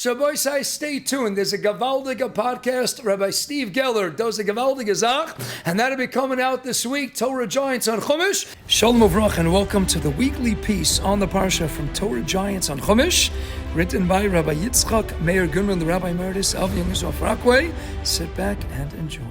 Shabbos, stay tuned. There's a Gavaldiga podcast. Rabbi Steve Geller does a Gavaldiga Zach, and that'll be coming out this week. Torah Giants on Chumash. Shalom Uvrach, and welcome to the weekly piece on the Parsha from Torah Giants on Chumash, written by Rabbi Yitzchak Meir Goodman, the Rabbi Emeritus of Young Israel Rockaway. Sit back and enjoy.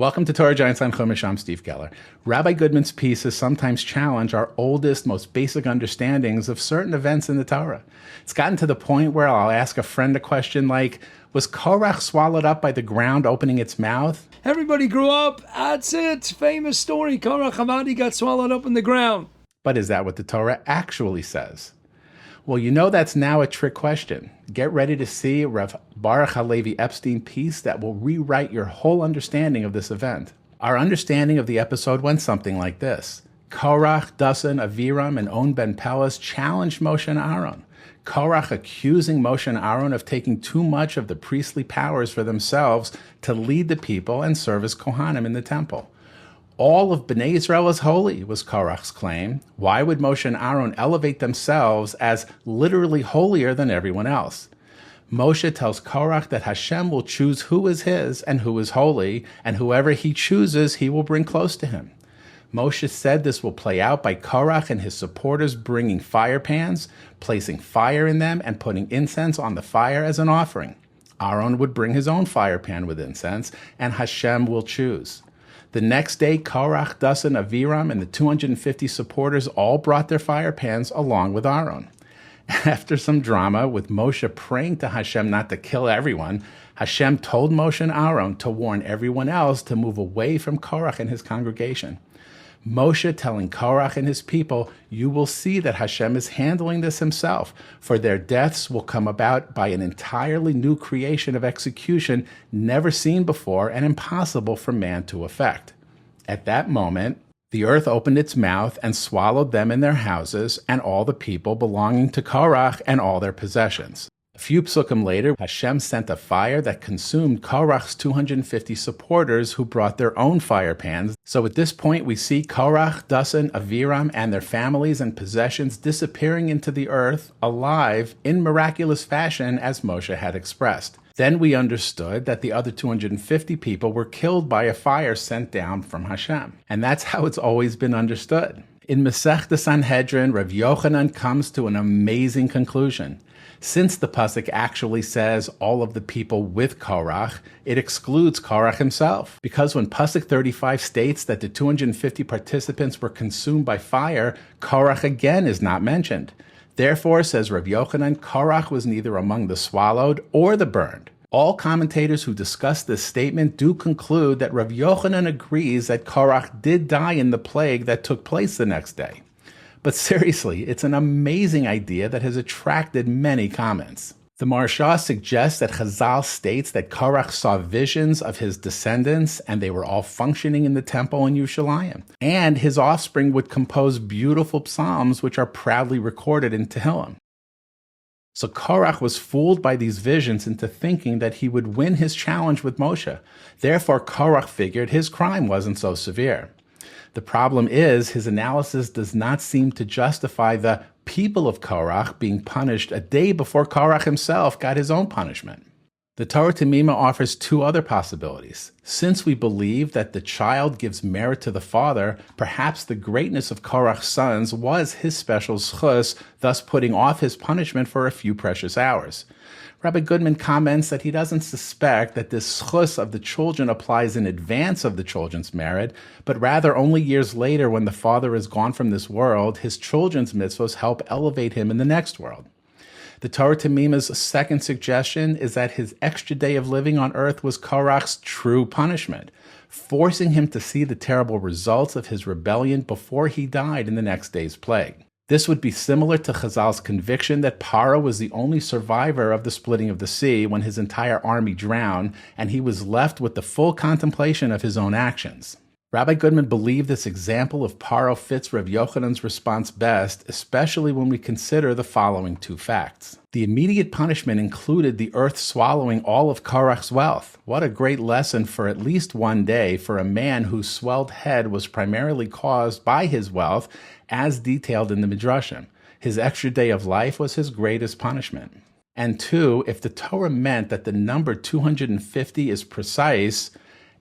Welcome to Torah Giants on Chumash. I'm Steve Geller. Rabbi Goodman's pieces sometimes challenge our oldest, most basic understandings of certain events in the Torah. It's gotten to the point where I'll ask a friend a question like, was Korach swallowed up by the ground opening its mouth? Everybody grew up. That's it. Famous story. Korach Hamadi got swallowed up in the ground. But is that what the Torah actually says? Well, you know that's now a trick question. Get ready to see Rav Baruch Halevi Epstein piece that will rewrite your whole understanding of this event. Our understanding of the episode went something like this. Korach, Dasan, Aviram, and On ben Pelas challenged Moshe and Aaron. Korach accusing Moshe and Aaron of taking too much of the priestly powers for themselves to lead the people and serve as Kohanim in the temple. All of Bnei Israel is holy, was Korach's claim. Why would Moshe and Aaron elevate themselves as literally holier than everyone else? Moshe tells Korach that Hashem will choose who is his and who is holy, and whoever he chooses, he will bring close to him. Moshe said this will play out by Korach and his supporters bringing fire pans, placing fire in them, and putting incense on the fire as an offering. Aaron would bring his own fire pan with incense, and Hashem will choose. The next day, Korach, Dasan, Aviram, and the 250 supporters all brought their fire pans along with Aaron. After some drama, with Moshe praying to Hashem not to kill everyone, Hashem told Moshe and Aaron to warn everyone else to move away from Korach and his congregation. Moshe telling Korach and his people, you will see that Hashem is handling this himself, for their deaths will come about by an entirely new creation of execution never seen before and impossible for man to effect. At that moment, the earth opened its mouth and swallowed them in their houses and all the people belonging to Korach and all their possessions. A few psukim later, Hashem sent a fire that consumed Korach's 250 supporters who brought their own fire pans. So at this point, we see Korach, Dasan, Aviram, and their families and possessions disappearing into the earth, alive, in miraculous fashion, as Moshe had expressed. Then we understood that the other 250 people were killed by a fire sent down from Hashem. And that's how it's always been understood. In Masechta Sanhedrin, Rav Yochanan comes to an amazing conclusion. Since the pasuk actually says all of the people with Korach, it excludes Korach himself. Because when pasuk 35 states that the 250 participants were consumed by fire, Korach again is not mentioned. Therefore, says Rav Yochanan, Korach was neither among the swallowed or the burned. All commentators who discuss this statement do conclude that Rav Yochanan agrees that Korach did die in the plague that took place the next day. But seriously, it's an amazing idea that has attracted many comments. The Maharsha suggests that Chazal states that Korach saw visions of his descendants and they were all functioning in the temple in Yerushalayim. And his offspring would compose beautiful psalms which are proudly recorded in Tehillim. So Korach was fooled by these visions into thinking that he would win his challenge with Moshe. Therefore, Korach figured his crime wasn't so severe. The problem is, his analysis does not seem to justify the people of Korach being punished a day before Korach himself got his own punishment. The Torah Temimah offers two other possibilities. Since we believe that the child gives merit to the father, perhaps the greatness of Korach's sons was his special schus, thus putting off his punishment for a few precious hours. Rabbi Goodman comments that he doesn't suspect that this schus of the children applies in advance of the children's merit, but rather only years later when the father is gone from this world, his children's mitzvos help elevate him in the next world. The Torah Temimah's second suggestion is that his extra day of living on earth was Korach's true punishment, forcing him to see the terrible results of his rebellion before he died in the next day's plague. This would be similar to Chazal's conviction that Paro was the only survivor of the splitting of the sea when his entire army drowned, and he was left with the full contemplation of his own actions. Rabbi Goodman believed this example of Paro fits Rav Yochanan's response best, especially when we consider the following two facts. The immediate punishment included the earth swallowing all of Korach's wealth. What a great lesson for at least one day for a man whose swelled head was primarily caused by his wealth, as detailed in the Midrashim. His extra day of life was his greatest punishment. And two, if the Torah meant that the number 250 is precise,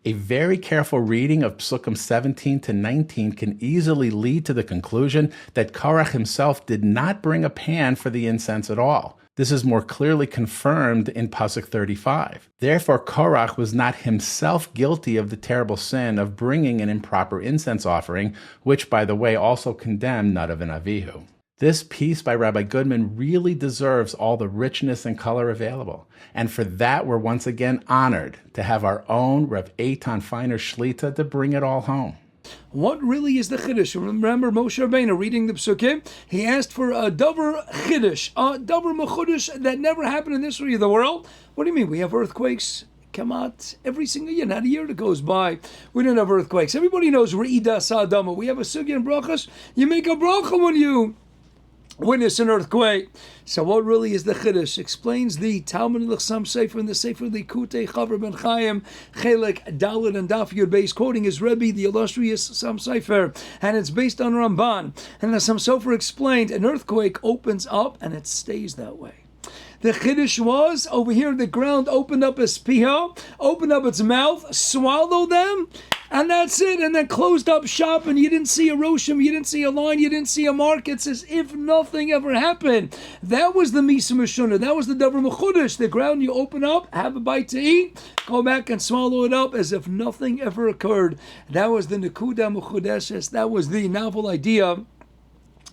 a very careful reading of Psukim 17 to 19 can easily lead to the conclusion that Korach himself did not bring a pan for the incense at all. This is more clearly confirmed in Pasuk 35. Therefore, Korach was not himself guilty of the terrible sin of bringing an improper incense offering, which, by the way, also condemned Nadav and Avihu. This piece by Rabbi Goodman really deserves all the richness and color available. And for that, we're once again honored to have our own Rav Eytan Feiner Shlita to bring it all home. What really is the Chiddush? Remember Moshe Rabbeinu reading the Psukim? He asked for a Dover Chiddush, a Dover Mechudush that never happened in the history of the world. What do you mean? We have earthquakes come out every single year. Not a year that goes by we don't have earthquakes. Everybody knows Re'idas Adama. We have a Sugya in Brachas. You make a bracha when you witness an earthquake. So what really is the Chiddush? Explains the Talmud L'chsam Sefer in the Sefer Likutei Chaver Ben Chaim Chelek Dalet and Daf Yud Beis, quoting his Rebbe, the illustrious Sam Sefer, and it's based on Ramban. And the Sam Sefer explained, an earthquake opens up and it stays that way. The Chiddush was, over here the ground opened up its piha, opened up its mouth, swallowed them, and that's it, and then closed up shop, and you didn't see a roshim, you didn't see a line, you didn't see a mark. It's as if nothing ever happened. That was the Misa Meshuna, that was the Davar Mechudesh. The ground you open up, have a bite to eat, go back and swallow it up as if nothing ever occurred. That was the Nekuda Mechudeshes, that was the novel idea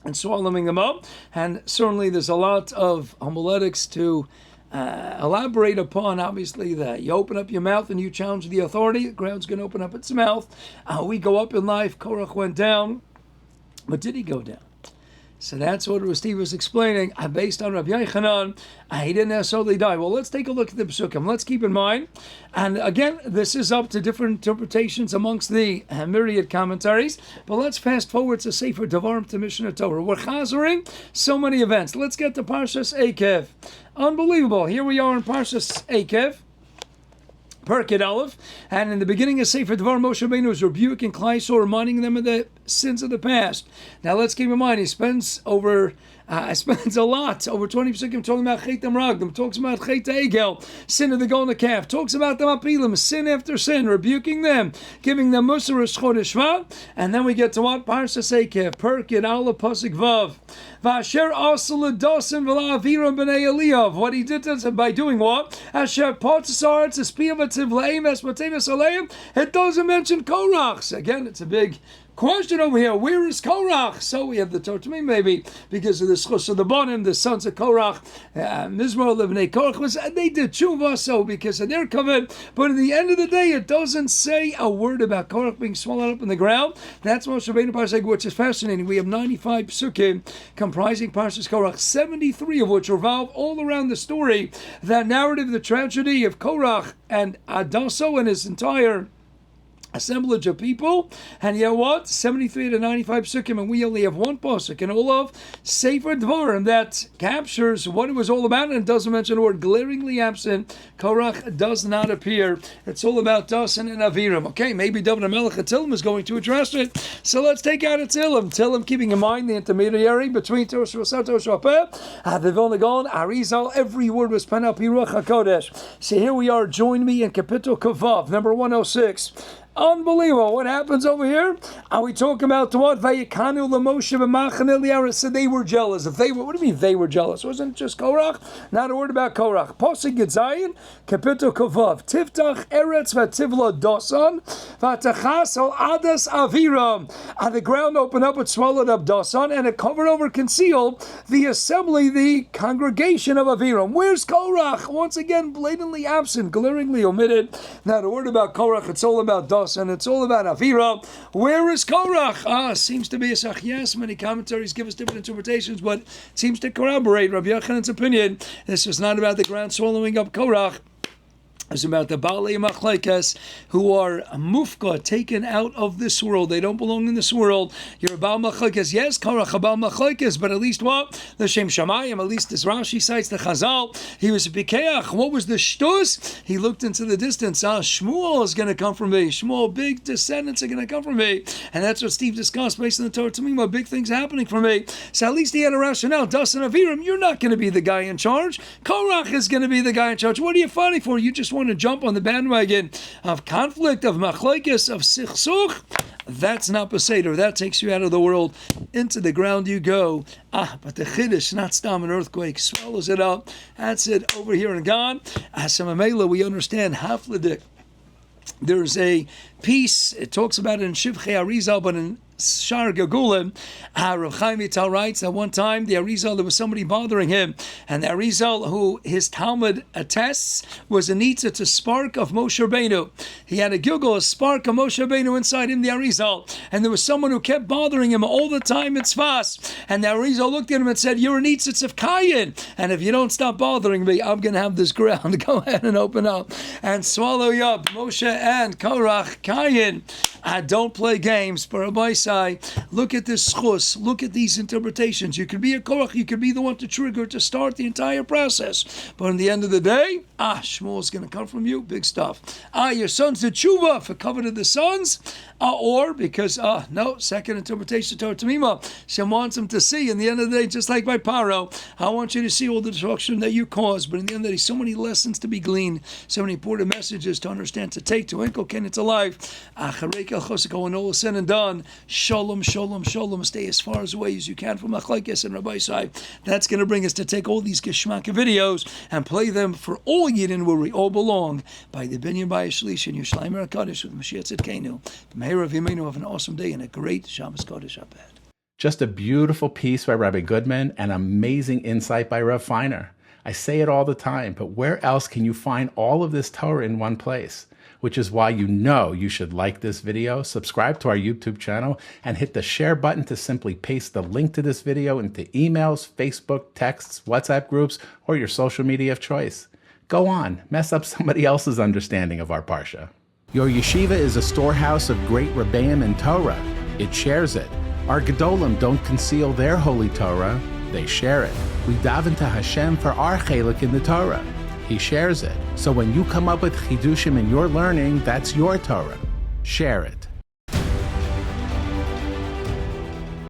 and swallowing them up. And certainly there's a lot of homiletics to elaborate upon. Obviously, that you open up your mouth and you challenge the authority, the ground's going to open up its mouth. We go up in life. Korach went down, but did he go down? So that's what Steve was explaining. Based on Rabbi Yochanan, he didn't necessarily die. Well, let's take a look at the Pesukim. Let's keep in mind, and again, this is up to different interpretations amongst the myriad commentaries, but let's fast forward to Sefer Devarim to Mishnah Torah. We're chazering so many events. Let's get to Parshas Eikev. Unbelievable. Here we are in Parshas Eikev, Perkid Aleph, and in the beginning of Sefer Devar, Moshe Rabbeinu was rebuking Klal Yisrael, reminding them of the sins of the past. Now let's keep in mind, he spends a lot, over 20 psukim, talking about Chet Ragdim, talks about Chet Egel, sin of the golden calf, talks about the Mapilim, sin after sin, rebuking them, giving them Musar Chodesh Shvat, and then we get to what? Parshas Eikev, Perkid Aleph, Pasuk Vav. Vasher asal dosim v'la'aviram b'nei Eliyav. What he did by doing what? Asher potzar tzpiavativ le'im espatevis aleim. It doesn't mention Korach. So again, it's a big question over here. Where is Korach? So we have the Torah maybe because of the schus of the Bonim, the sons of Korach, Mizmor Levnei Korach, they did tshuva, so because of their covenant. But at the end of the day, it doesn't say a word about Korach being swallowed up in the ground. That's Moshe Rabbeinu Parsha, which is fascinating. We have 95 psukim comprising Parshas Korach, 73 of which revolve all around the story, that narrative, the tragedy of Korach and Adaso and his entire assemblage of people. And you know what? 73 to 95 psukim, and we only have one pasuk in all of Sefer Dvarim that captures what it was all about, and it doesn't mention the word. Glaringly absent. Korach does not appear. It's all about Dasan and Aviram. Okay, maybe David HaMelech Tillim is going to address it. So let's take out a Tillim. Tillim, keeping in mind the intermediary between Torah Shapeh, the Vilna Gaon, Arizal. Every word was penned up Ruach HaKodesh. So here we are. Join me in Kapitel Kavav, number 106. Unbelievable. What happens over here? Are we talking about what? Vayikanu l'Moshe v'machan Eliyahu. So they were jealous. What do you mean they were jealous? Wasn't it just Korach? Not a word about Korach. Posik Yitzayin, Kapitel Kovav. Tiftach eretz v'tivla dosan, v'tachas al adas aviram. And the ground opened up, it swallowed up Dosan, and it covered over, concealed the assembly, the congregation of Aviram. Where's Korach? Once again, blatantly absent, glaringly omitted. Not a word about Korach. It's all about Dosan. And it's all about Avira. Where is Korach? Seems to be a sachiyas. Many commentaries give us different interpretations, but it seems to corroborate Rabbi Yochanan's opinion. This was not about the ground swallowing up Korach. is about the Baalei Machlekes who are mufka, taken out of this world. They don't belong in this world. You're a Baal Machlekes. Yes, Korach a Baal Machlekes, but at least what? The Shem Shamayim, at least as Rashi cites the Chazal, he was a Pikeach. What was the shtus? He looked into the distance. Shmuel is going to come from me. Shmuel, big descendants are going to come from me. And that's what Steve discussed based on the Torah Tamima, big things happening for me. So at least he had a rationale. Dasan Aviram, you're not going to be the guy in charge. Korach is going to be the guy in charge. What are you fighting for? You just want to jump on the bandwagon of conflict, of machlekes, of sichsuch. That's not Beseder. That takes you out of the world. Into the ground you go. But the Chiddush, not Stam, an earthquake, swallows it up. That's it, over here and gone. Asamamela, we understand Hafladik. There's a piece, it talks about it in Shivchei Arizal, but in Shar Gagulim, Rav Chaim Vital writes that one time the Arizal, there was somebody bothering him, and the Arizal, who his Talmud attests, was a nitza to spark of Moshe Rabbeinu. He had a gilgal, a spark of Moshe Rabbeinu inside him, the Arizal, and there was someone who kept bothering him all the time in Tzfas, and the Arizal looked at him and said, you're a nitza of Kayin, and if you don't stop bothering me, I'm going to have this ground. Go ahead and open up and swallow you up. Moshe and Korach, Kayin. Don't play games, but Rabbi Sai, look at this schus, look at these interpretations. You could be a Korach, you could be the one to trigger, to start the entire process. But in the end of the day, Shmuel is going to come from you, big stuff. Your sons the tshuva for coveted the sons, or because, no, second interpretation, Torah Tamima, Shem wants him to see, in the end of the day, just like by Paro, I want you to see all the destruction that you caused, but in the end of the day, so many lessons to be gleaned, so many important messages to understand, to take, to inculcate into life. When all is said and done, shalom, shalom, shalom, stay as far away as you can from Machlekes and Rabbi Sai. That's going to bring us to take all these Geshmaka videos and play them for all Yidden where we all belong, by the Binyan Bayis Shlish and Yerushalayim HaKadosh with Mashiach Tzidkenu. Me'erav Yemenu, have an awesome day and a great Shabbos Kodesh Abed. Just a beautiful piece by Rabbi Goodman and amazing insight by Rav Feiner. I say it all the time, but where else can you find all of this Torah in one place? Which is why you should like this video, subscribe to our YouTube channel, and hit the share button to simply paste the link to this video into emails, Facebook, texts, WhatsApp groups, or your social media of choice. Go on, mess up somebody else's understanding of our Parsha. Your yeshiva is a storehouse of great Rebbeim and Torah. It shares it. Our Gedolim don't conceal their holy Torah, they share it. We daven to Hashem for our chelik in the Torah. He shares it. So when you come up with chidushim in your learning, that's your Torah. Share it.